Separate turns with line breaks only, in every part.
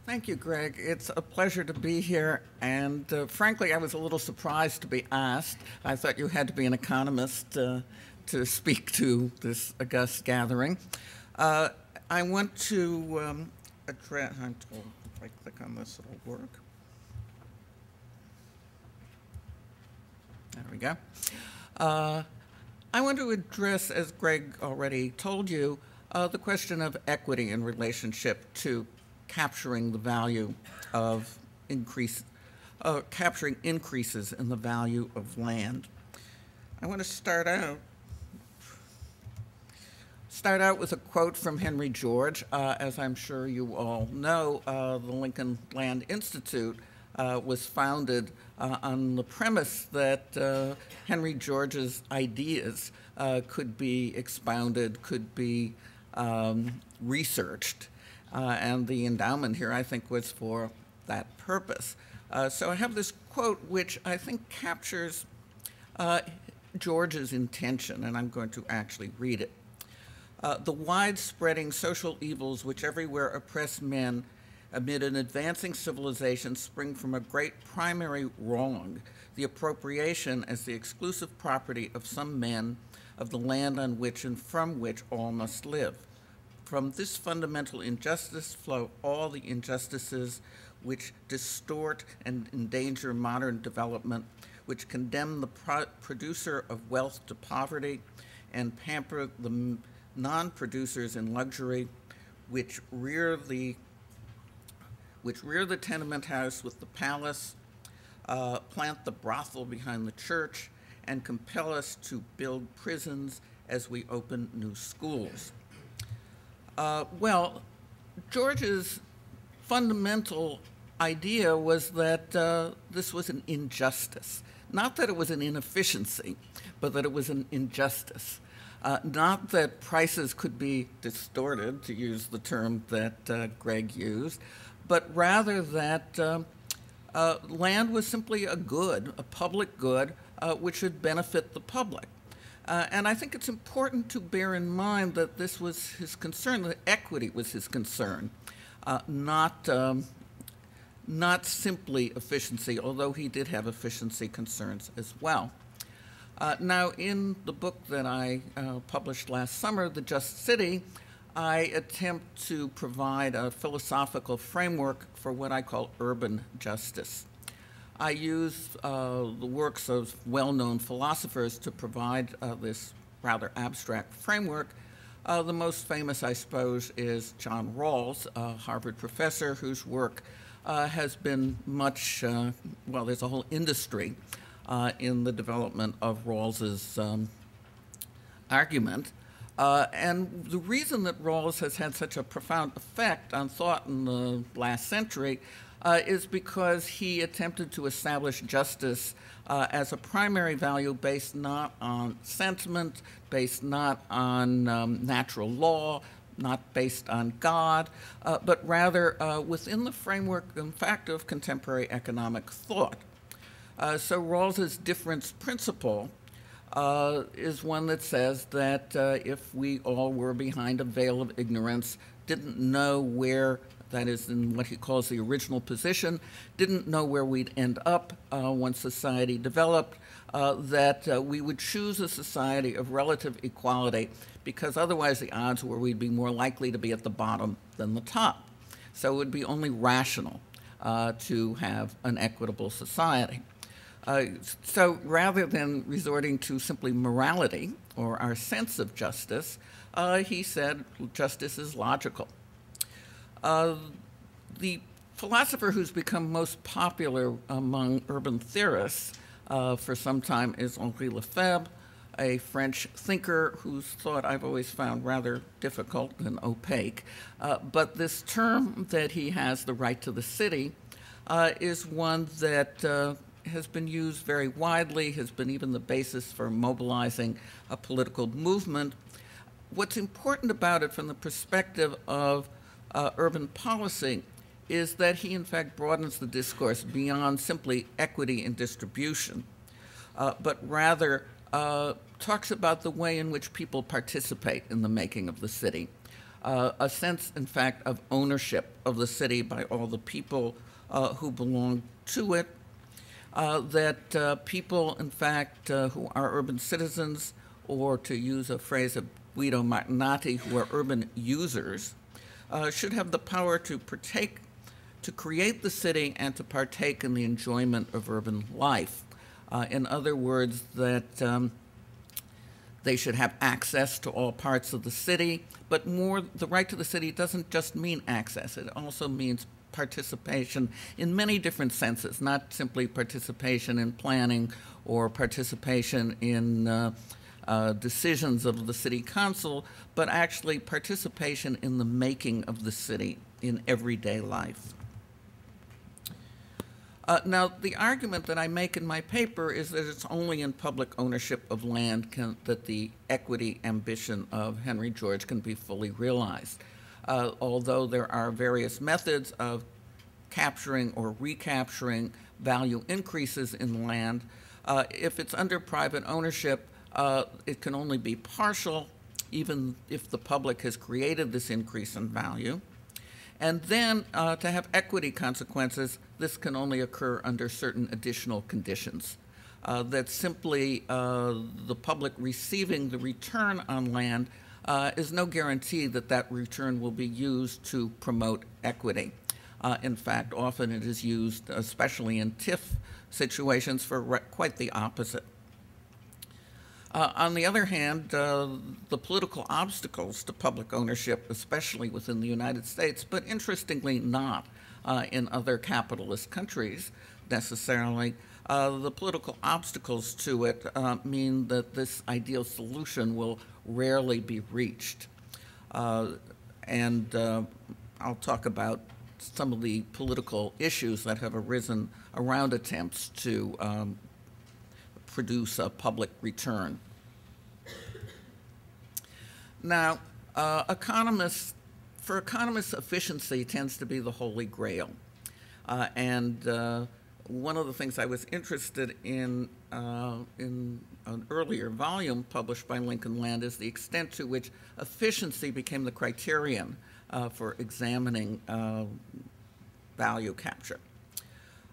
Thank you, Greg. It's a pleasure to be here. And frankly, I was a little surprised to be asked. I thought you had to be an economist to speak to this august gathering. I want to address, I'm told if I click on this, it'll work. There we go. I want to address, as Greg already told you, the question of equity in relationship to capturing the value of capturing increases in the value of land. I want to start out with a quote from Henry George. As I'm sure you all know, the Lincoln Land Institute was founded on the premise that Henry George's ideas could be expounded, could be researched, and the endowment here, I think, was for that purpose. So I have this quote which I think captures George's intention, and I'm going to actually read it. The wide-spreading social evils which everywhere oppress men amid an advancing civilization spring from a great primary wrong, the appropriation as the exclusive property of some men of the land on which and from which all must live. From this fundamental injustice flow all the injustices which distort and endanger modern development, which condemn the producer of wealth to poverty and pamper the non-producers in luxury, which rear the tenement house with the palace, plant the brothel behind the church, and compel us to build prisons as we open new schools. Well, George's fundamental idea was that this was an injustice. Not that it was an inefficiency, but that it was an injustice. Not that prices could be distorted, to use the term that Greg used, but rather that land was simply a good, a public good, which should benefit the public. And I think it's important to bear in mind that this was his concern, that equity was his concern, not simply efficiency, although he did have efficiency concerns as well. Now, in the book that I published last summer, The Just City, I attempt to provide a philosophical framework for what I call urban justice. I use the works of well-known philosophers to provide this rather abstract framework. The most famous, I suppose, is John Rawls, a Harvard professor whose work has been much, well, there's a whole industry in the development of Rawls's argument. And the reason that Rawls has had such a profound effect on thought in the last century is because he attempted to establish justice as a primary value based not on sentiment, based not on natural law, not based on God, but rather within the framework, in fact, of contemporary economic thought. So Rawls's difference principle is one that says that if we all were behind a veil of ignorance, didn't know where, that is in what he calls the original position, didn't know where we'd end up once society developed, that we would choose a society of relative equality because otherwise the odds were we'd be more likely to be at the bottom than the top. So it would be only rational to have an equitable society. So rather than resorting to simply morality or our sense of justice, he said justice is logical. The philosopher who's become most popular among urban theorists for some time is Henri Lefebvre, a French thinker whose thought I've always found rather difficult and opaque. But this term that he has, the right to the city, is one that has been used very widely, has been even the basis for mobilizing a political movement. What's important about it from the perspective of urban policy is that he, in fact, broadens the discourse beyond simply equity in distribution, but rather talks about the way in which people participate in the making of the city. a sense, in fact, of ownership of the city by all the people who belong to it, that people, in fact, who are urban citizens, or to use a phrase of Guido Martinati, who are urban users, should have the power to create the city and to partake in the enjoyment of urban life. In other words, that they should have access to all parts of the city, but the right to the city doesn't just mean access. It also means participation in many different senses, not simply participation in planning or participation in decisions of the city council, but actually participation in the making of the city in everyday life. Now, the argument that I make in my paper is that it's only in public ownership of land that the equity ambition of Henry George can be fully realized. Although there are various methods of capturing or recapturing value increases in land, if it's under private ownership, it can only be partial, even if the public has created this increase in value. And then to have equity consequences, this can only occur under certain additional conditions. That simply the public receiving the return on land is no guarantee that that return will be used to promote equity. In fact, often it is used, especially in TIF situations, for quite the opposite. On the other hand, the political obstacles to public ownership, especially within the United States, but interestingly not in other capitalist countries necessarily, the political obstacles to it mean that this ideal solution will rarely be reached. And I'll talk about some of the political issues that have arisen around attempts to produce a public return. Now, for economists, efficiency tends to be the holy grail. And one of the things I was interested in an earlier volume published by Lincoln Land is the extent to which efficiency became the criterion for examining value capture.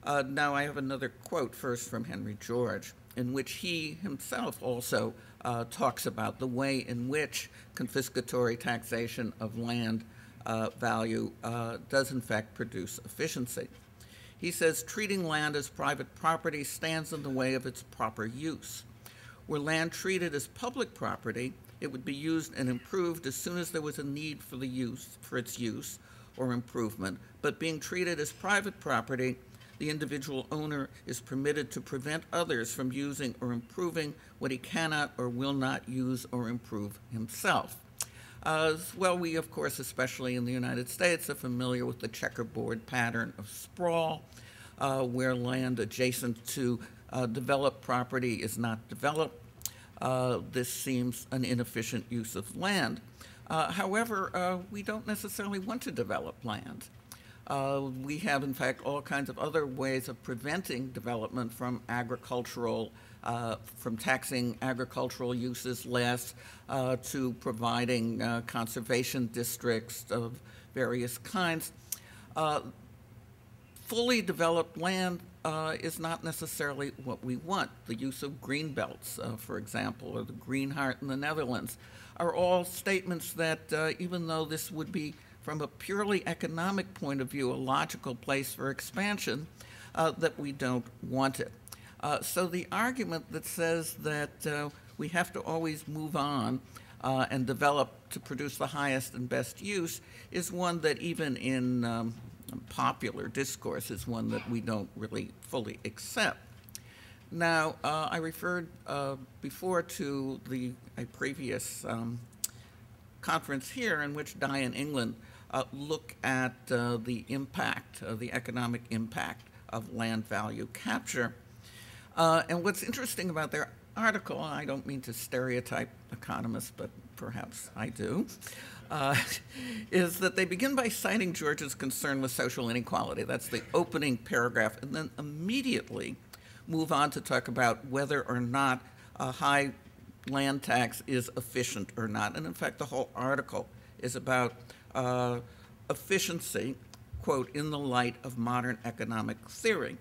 Now, I have another quote first from Henry George, in which he himself also talks about the way in which confiscatory taxation of land value does in fact produce efficiency. He says, treating land as private property stands in the way of its proper use. Were land treated as public property, it would be used and improved as soon as there was a need for its use or improvement, but being treated as private property, the individual owner is permitted to prevent others from using or improving what he cannot or will not use or improve himself. Well, we, of course, especially in the United States, are familiar with the checkerboard pattern of sprawl, where land adjacent to developed property is not developed. This seems an inefficient use of land. However, we don't necessarily want to develop land. We have, in fact, all kinds of other ways of preventing development, from taxing agricultural uses less, to providing conservation districts of various kinds. Fully developed land is not necessarily what we want. The use of green belts, for example, or the Green Heart in the Netherlands, are all statements that even though this would be, from a purely economic point of view, a logical place for expansion, that we don't want it. So the argument that says that we have to always move on and develop to produce the highest and best use is one that, even in popular discourse, is one that we don't really fully accept. Now, I referred before to a previous conference here in which Dye and England look at the impact, the economic impact of land value capture. And what's interesting about their article, and I don't mean to stereotype economists, but perhaps I do, is that they begin by citing George's concern with social inequality. That's the opening paragraph, and then immediately move on to talk about whether or not a high land tax is efficient or not. And in fact, the whole article is about efficiency, quote, in the light of modern economic theory.